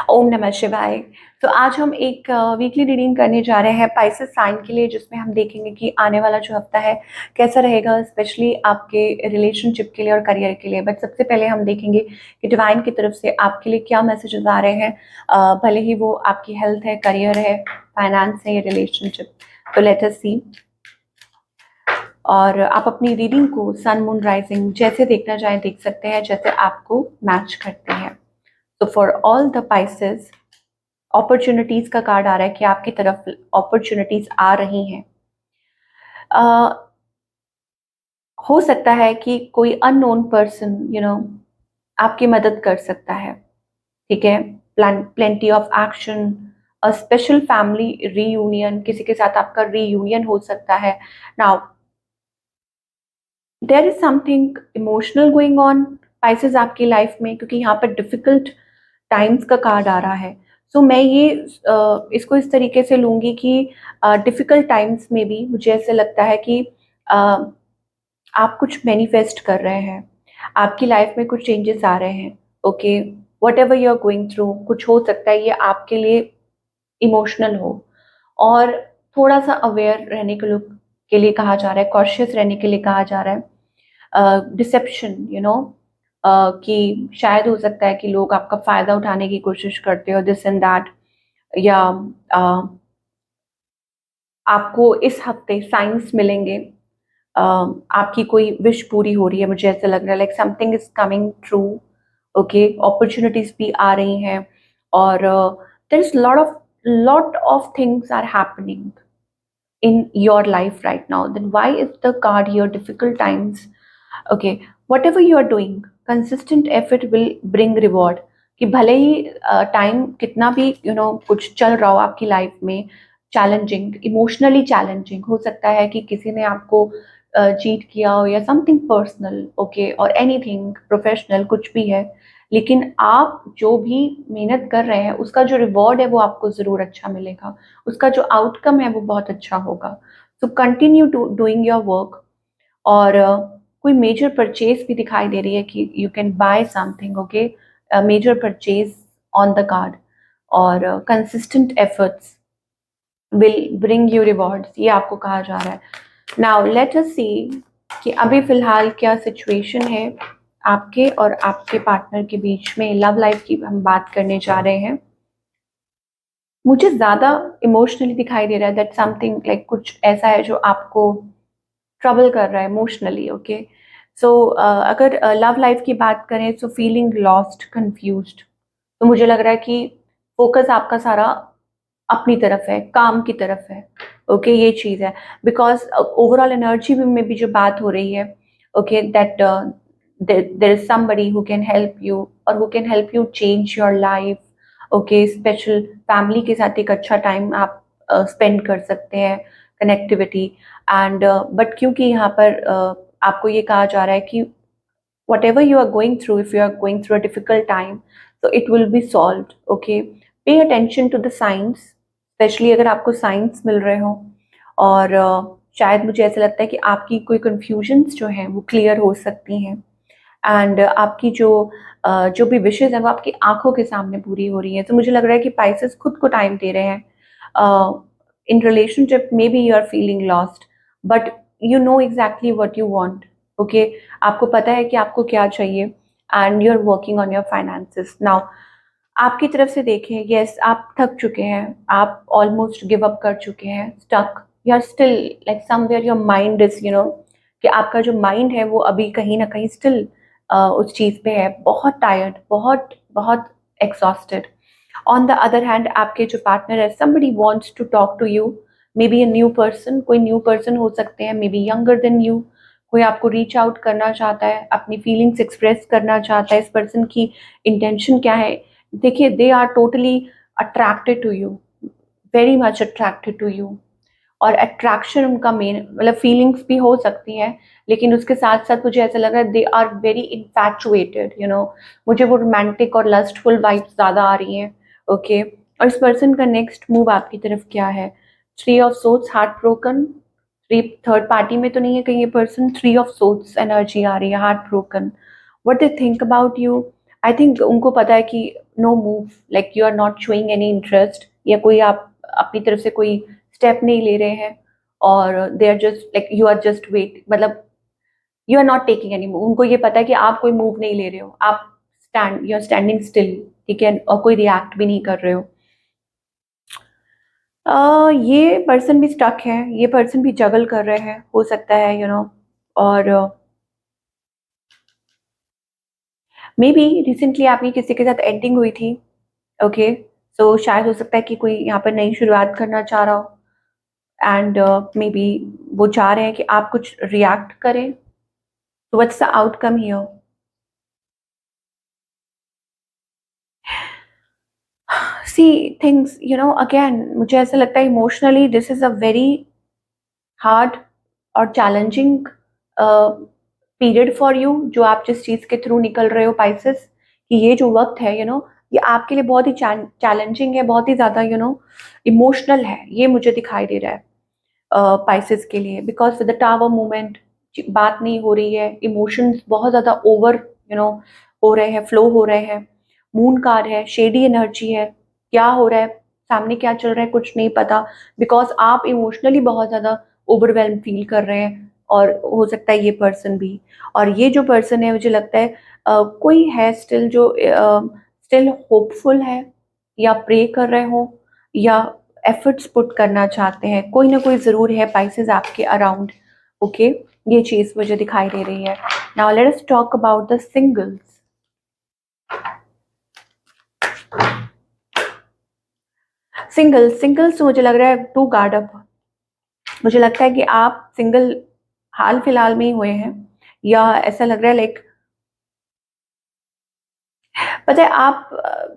ओम नमः शिवाय। तो आज हम एक वीकली रीडिंग करने जा रहे हैं पाइसेस साइन के लिए, जिसमें हम देखेंगे कि आने वाला जो हफ्ता है कैसा रहेगा, स्पेशली आपके रिलेशनशिप के लिए और करियर के लिए। बट सबसे पहले हम देखेंगे कि डिवाइन की तरफ से आपके लिए क्या मैसेजेस आ रहे हैं, भले ही वो आपकी हेल्थ है, करियर है, फाइनेंस है या रिलेशनशिप। तो लेट अस सी। और आप अपनी रीडिंग को सन मून राइजिंग जैसे देखना चाहें देख सकते हैं, जैसे आपको मैच करते हैं। तो for all the Pisces, opportunities का कार्ड आ रहा है कि आपकी तरफ अपॉर्चुनिटीज आ रही हैं। हो सकता है कि कोई अननोन पर्सन आपकी मदद कर सकता है। ठीक है, plenty of action, a special family reunion, किसी के साथ आपका रीयूनियन हो सकता है। Now there is something emotional going on Pisces आपकी लाइफ में, क्योंकि यहाँ पर डिफिकल्ट टाइम्स का कार्ड आ रहा है। सो मैं ये इसको इस तरीके से लूंगी कि डिफिकल्ट टाइम्स में भी मुझे ऐसे लगता है कि आप कुछ मैनिफेस्ट कर रहे हैं, आपकी लाइफ में कुछ चेंजेस आ रहे हैं। Okay, whatever you are going through, कुछ हो सकता है ये आपके लिए इमोशनल हो, और थोड़ा सा अवेयर रहने के लिए कहा जा रहा है, कॉशियस रहने के लिए कहा जा रहा है। डिसेप्शन कि शायद हो सकता है कि लोग आपका फायदा उठाने की कोशिश करते हो, दिस एंड दैट। या आपको इस हफ्ते साइंस मिलेंगे, आपकी कोई विश पूरी हो रही है, मुझे ऐसा लग रहा है, like something is coming true. Okay, opportunities भी आ रही हैं, और there is lot of things are happening in your life right now. Then why is the card here difficult times? Okay, whatever you are doing, consistent effort will bring reward. कि भले ही time कितना भी कुछ चल रहा हो आपकी life में, चैलेंजिंग, इमोशनली चैलेंजिंग हो सकता है कि किसी ने आपको चीट किया हो या समथिंग पर्सनल, ओके, और एनीथिंग प्रोफेशनल, कुछ भी है, लेकिन आप जो भी मेहनत कर रहे हैं उसका जो रिवॉर्ड है वो आपको ज़रूर अच्छा मिलेगा, उसका जो आउटकम है वो बहुत अच्छा होगा। So continue to doing your work. और कोई मेजर परचेज भी दिखाई दे रही है कि you can buy something. Okay, major purchase on the card, और consistent efforts will bring you rewards, ये आपको कहा जा रहा है। नाउ लेट अस सी कि अभी फिलहाल क्या सिचुएशन है आपके और आपके पार्टनर के बीच में। लव लाइफ की हम बात करने जा रहे हैं। मुझे ज्यादा इमोशनली दिखाई दे रहा है दैट समथिंग लाइक कुछ ऐसा है जो आपको ट्रबल कर रहा है इमोशनली। ओके, सो अगर लव लाइफ की बात करें, सो फीलिंग लॉस्ट, कंफ्यूज्ड, तो मुझे लग रहा है कि फोकस आपका सारा अपनी तरफ है, काम की तरफ है। ओके, ये चीज है, बिकॉज ओवरऑल एनर्जी में भी जो बात हो रही है, okay, that there is somebody who can help you, और who can help you change your life. Okay, special family के साथ एक अच्छा टाइम आप स्पेंड कर सकते हैं, कनेक्टिविटी। एंड बट क्योंकि यहाँ पर आपको ये कहा जा रहा है कि whatever you are going through, if you are going through a difficult time, so it will be solved. Okay, pay attention to the signs, especially अगर आपको साइंस मिल रहे हो, और शायद मुझे ऐसा लगता है कि आपकी कोई कंफ्यूजन्स जो हैं वो क्लियर हो सकती हैं। एंड आपकी जो भी विशेज हैं वो आपकी आंखों के सामने पूरी हो रही हैं। तो मुझे लग रहा है कि पाइसेस खुद को टाइम दे रहे हैं। In relationship maybe you are feeling lost, but you know exactly what you want. Okay, आपको पता है कि आपको क्या चाहिए, and you are working on your finances now. आपकी तरफ से देखें, यस, आप थक चुके हैं, आप ऑलमोस्ट गिव अप कर चुके हैं, stuck, you are still like somewhere your mind is कि आपका जो माइंड है वो अभी कहीं ना कहीं स्टिल उस चीज़ पे है, बहुत टायर्ड, बहुत बहुत exhausted. On the other hand, आपके जो पार्टनर है, somebody wants to talk to you, may be a new person, कोई न्यू पर्सन हो सकते हैं, may be younger than you, कोई आपको रीच आउट करना चाहता है, अपनी फीलिंग्स एक्सप्रेस करना चाहता है। इस पर्सन की इंटेंशन क्या है? देखिए, they are totally attracted to you, very much attracted to you, और अट्रैक्शन उनका मेन, मतलब फीलिंग्स भी हो सकती हैं, लेकिन उसके साथ साथ मुझे ऐसा लग रहा है दे आर वेरी इन्फैचुएटेड, मुझे वो रोमांटिक और लस्टफुल वाइब्स ज़्यादा आ रही हैं। ओके, और इस पर्सन का नेक्स्ट मूव आपकी तरफ क्या है? Three of sorts, heart broken, three, third party में तो नहीं है कहीं ये person? Three of sorts energy आ रही है, heart broken, what they think about you. I think उनको पता है कि no move, like you are not showing any interest, या कोई आप अपनी तरफ से कोई स्टेप नहीं ले रहे हैं, और they are just like you are just wait, मतलब you are not taking any move. उनको ये पता है कि आप कोई मूव नहीं ले रहे हो, आप यू आर स्टैंडिंग स्टिल, ठीक है, और कोई रिएक्ट भी नहीं कर रहे हो। ये पर्सन भी स्टक है, ये पर्सन भी जगल कर रहे हैं, हो सकता है, और मे बी रिसेंटली आपकी किसी के साथ एंडिंग हुई थी, ओके, सो शायद हो सकता है कि कोई यहाँ पर नई शुरुआत करना चाह रहा हो, एंड मे बी वो चाह रहे हैं कि आप कुछ रिएक्ट करें। तो what's the outcome here? See things, again मुझे ऐसा लगता है emotionally this is a very hard और चैलेंजिंग पीरियड फॉर यू, जो आप जिस चीज के थ्रू निकल रहे हो पाइसेस, कि ये जो वक्त है, ये आपके लिए बहुत ही चैलेंजिंग है, बहुत ही ज्यादा इमोशनल है, ये मुझे दिखाई दे रहा है पाइसेस के लिए, because with the tower movement बात नहीं हो रही है, इमोशंस बहुत ज्यादा ओवर हो रहे हैं, फ्लो हो रहे हैं, मून कार्ड है, शेडी एनर्जी है, क्या हो रहा है, सामने क्या चल रहा है कुछ नहीं पता, बिकॉज आप इमोशनली बहुत ज्यादा ओवरवेल्म फील कर रहे हैं, और हो सकता है ये पर्सन भी, और ये जो पर्सन है मुझे लगता है कोई है स्टिल जो स्टिल होपफुल है, या प्रे कर रहे हो, या एफर्ट्स पुट करना चाहते हैं, कोई ना कोई जरूर है पाइसेस आपके अराउंड, ओके, ये चीज मुझे दिखाई दे रही है। Now let us talk about the singles. Singles तो मुझे लग रहा है टू गार्ड अप, मुझे लगता है कि आप सिंगल हाल फिलहाल में ही हुए हैं, या ऐसा लग रहा है लाइक, पता है आप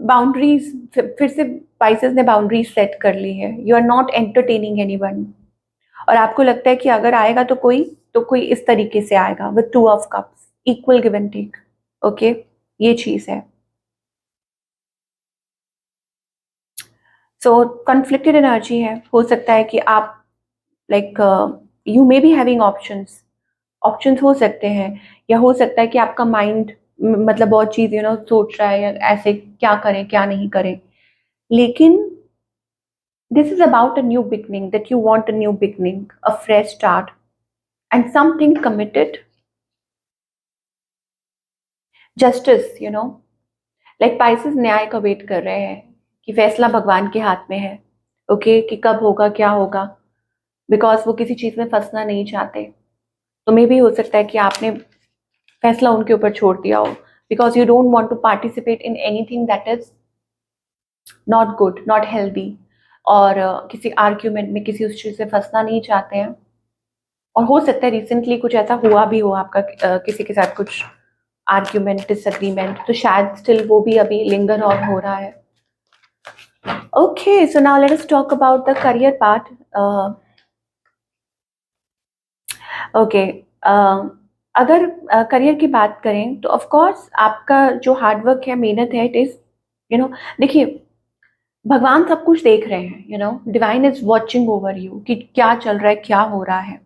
बाउंड्रीज, फिर से पाइसेस ने बाउंड्रीज सेट कर ली है, you are not entertaining anyone, और आपको लगता है कि अगर आएगा तो कोई इस तरीके से आएगा with two of cups, equal give and take, okay, ये चीज है। सो कॉन्फ्लिक्टेड एनर्जी है, हो सकता है कि आप like you may be having options, options हो सकते हैं, या हो सकता है कि आपका माइंड मतलब बहुत चीज सोच रहा है, या ऐसे क्या करें क्या नहीं करें, लेकिन this is about a new beginning, that you want a new beginning, a fresh start, and something committed. Justice, like Pisces न्याय का वेट कर रहे हैं, कि फैसला भगवान के हाथ में है, ओके, कि कब होगा क्या होगा, बिकॉज वो किसी चीज में फंसना नहीं चाहते, तो मे भी हो सकता है कि आपने फैसला उनके ऊपर छोड़ दिया हो, because you don't want to participate in anything that is not good, not healthy, और किसी आर्ग्यूमेंट में किसी उस चीज से फंसना नहीं चाहते हैं, और हो सकता है रिसेंटली कुछ ऐसा हुआ भी हो आपका किसी के साथ कुछ आर्ग्यूमेंट डिसएग्रीमेंट, तो शायद स्टिल वो भी अभी लिंगर और हो रहा है। Okay, so now let us talk about the career part. Okay, अगर करियर की बात करें तो ऑफ कोर्स आपका जो हार्डवर्क है, मेहनत है, इट इज देखिए, भगवान सब कुछ देख रहे हैं, divine is watching over you, कि क्या चल रहा है क्या हो रहा है,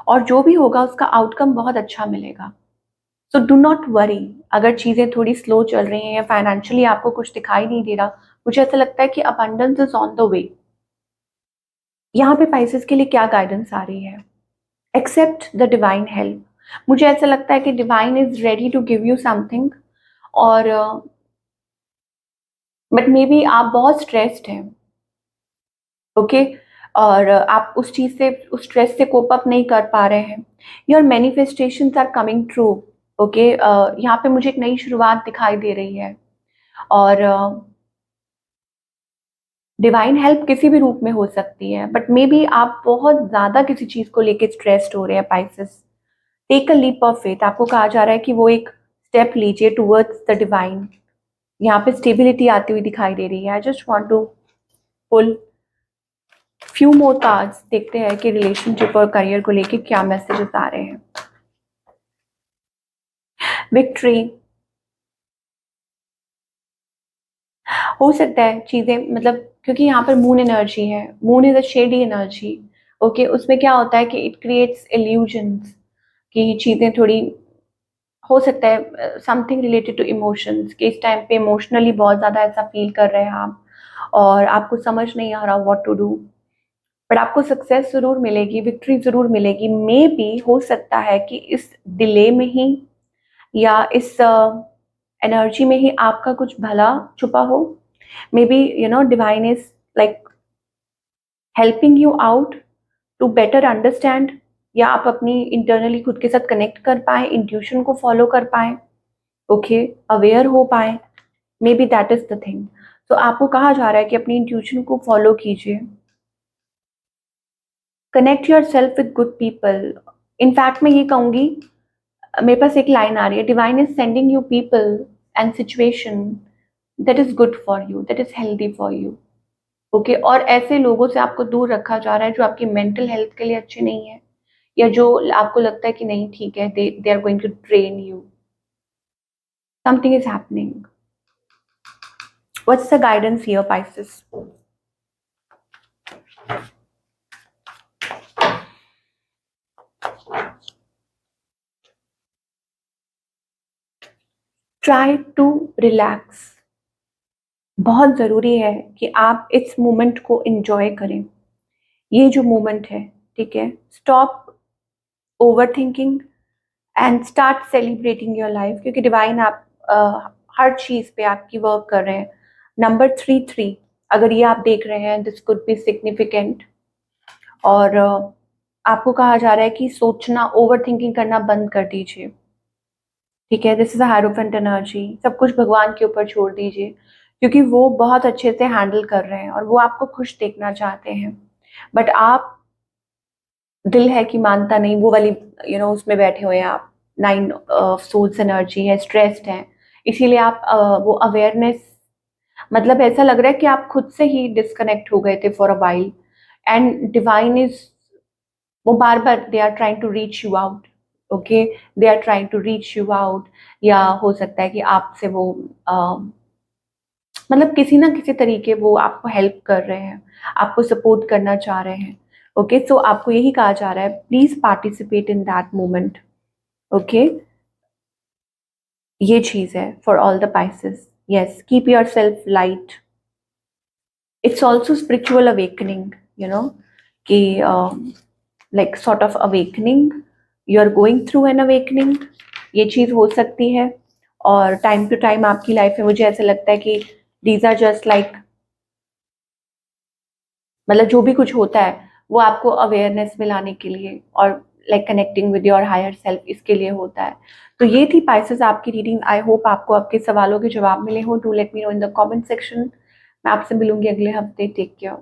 और जो भी होगा उसका आउटकम बहुत अच्छा मिलेगा। सो डू नॉट वरी अगर चीजें थोड़ी स्लो चल रही हैं, या फाइनेंशियली आपको कुछ दिखाई नहीं दे रहा, मुझे ऐसा लगता है कि abundance is on the way. यहाँ पे पाइसेस के लिए क्या गाइडेंस आ रही है? एक्सेप्ट द डिवाइन हेल्प, मुझे ऐसा लगता है कि divine is ready to give you something, और बट मे बी आप बहुत स्ट्रेस्ड हैं, ओके, और आप उस चीज से, उस स्ट्रेस से कोप अप नहीं कर पा रहे हैं, your manifestations are coming true, okay, यहाँ पे मुझे एक नई शुरुआत दिखाई दे रही है, और डिवाइन हेल्प किसी भी रूप में हो सकती है, बट मे बी आप बहुत ज्यादा किसी चीज को लेके स्ट्रेस्ड हो रहे हैं Pisces. Take a leap of faith, आपको कहा जा रहा है कि वो एक स्टेप लीजिए टुवर्ड्स द डिवाइन, यहाँ पे स्टेबिलिटी आती हुई दिखाई दे रही है। I just want to pull few more cards, देखते हैं कि रिलेशनशिप और करियर को लेके क्या मैसेजेस आ रहे हैं। विक्ट्री, हो सकता है चीजें, मतलब क्योंकि यहाँ पर मून एनर्जी है, moon is a shady energy, okay, उसमें क्या होता है कि इट क्रिएट्स इल्यूजन्स, कि चीजें थोड़ी हो सकता है समथिंग रिलेटेड टू इमोशंस, कि इस टाइम पे इमोशनली बहुत ज़्यादा ऐसा फील कर रहे हैं आप और आपको समझ नहीं आ रहा व्हाट टू डू। बट आपको सक्सेस ज़रूर मिलेगी, विक्ट्री ज़रूर मिलेगी। मे बी हो सकता है कि इस डिले में ही या इस एनर्जी में ही आपका कुछ भला छुपा हो। May be divine is like helping you out to better understand, या आप अपनी इंटरनली खुद के साथ कनेक्ट कर पाए, इंट्यूशन को फॉलो कर पाए, ओके, अवेयर हो पाए। May be that is the thing. तो आपको कहा जा रहा है कि अपनी इंट्यूशन को फॉलो कीजिए, connect your self with good people. In fact मैं ये कहूंगी, मेरे पास एक लाइन आ रही है, divine is sending you people and situation that is good for you, that is healthy for you, okay. और ऐसे लोगों से आपको दूर रखा जा रहा है जो आपकी मेंटल हेल्थ के लिए अच्छे नहीं है, या जो आपको लगता है कि नहीं ठीक है, they are going to drain you. Something is happening. What's the guidance here, pieces? Try to relax. बहुत ज़रूरी है कि आप इस मोमेंट को एंजॉय करें। ये जो मोमेंट है, ठीक है, stop over thinking and start celebrating your life, क्योंकि डिवाइन आप हर चीज़ पे आपकी वर्क कर रहे हैं। नंबर 3 अगर ये आप देख रहे हैं, दिस कुड बी सिग्निफिकेंट। और आपको कहा जा रहा है कि सोचना, ओवर थिंकिंग करना बंद कर दीजिए, ठीक है। This is a hierophant energy. सब कुछ भगवान के ऊपर छोड़ दीजिए, क्योंकि वो बहुत अच्छे से हैंडल कर रहे हैं और वो आपको खुश देखना चाहते हैं। बट आप, दिल है कि मानता नहीं, वो वाली उसमें बैठे हुए हैं आप। 9 सोल्स एनर्जी है, स्ट्रेस्ड है, इसीलिए आप वो अवेयरनेस, मतलब ऐसा लग रहा है कि आप खुद से ही डिस्कनेक्ट हो गए थे for a while. And divine is, वो बार बार they are trying to reach you out, okay, they are trying to reach you out. या हो सकता है कि आपसे वो मतलब किसी ना किसी तरीके वो आपको हेल्प कर रहे हैं, आपको सपोर्ट करना चाह रहे हैं, ओके। सो आपको यही कहा जा रहा है, please participate in that moment, okay. ये चीज है for all the pieces. Yes, keep yourself light. It's also spiritual awakening, कि like sort of awakening, you are going through an awakening. ये चीज हो सकती है। और टाइम टू टाइम आपकी लाइफ में मुझे ऐसा लगता है कि दीज आर जस्ट लाइक, मतलब जो भी कुछ होता है वो आपको अवेयरनेस में लाने के लिए और like connecting with your higher self, इसके लिए होता है। तो ये थी पाइसेस आपकी रीडिंग। आई होप आपको आपके सवालों के जवाब मिले हो। Do let me know in the comment section. मैं आपसे मिलूंगी अगले हफ्ते। Take care.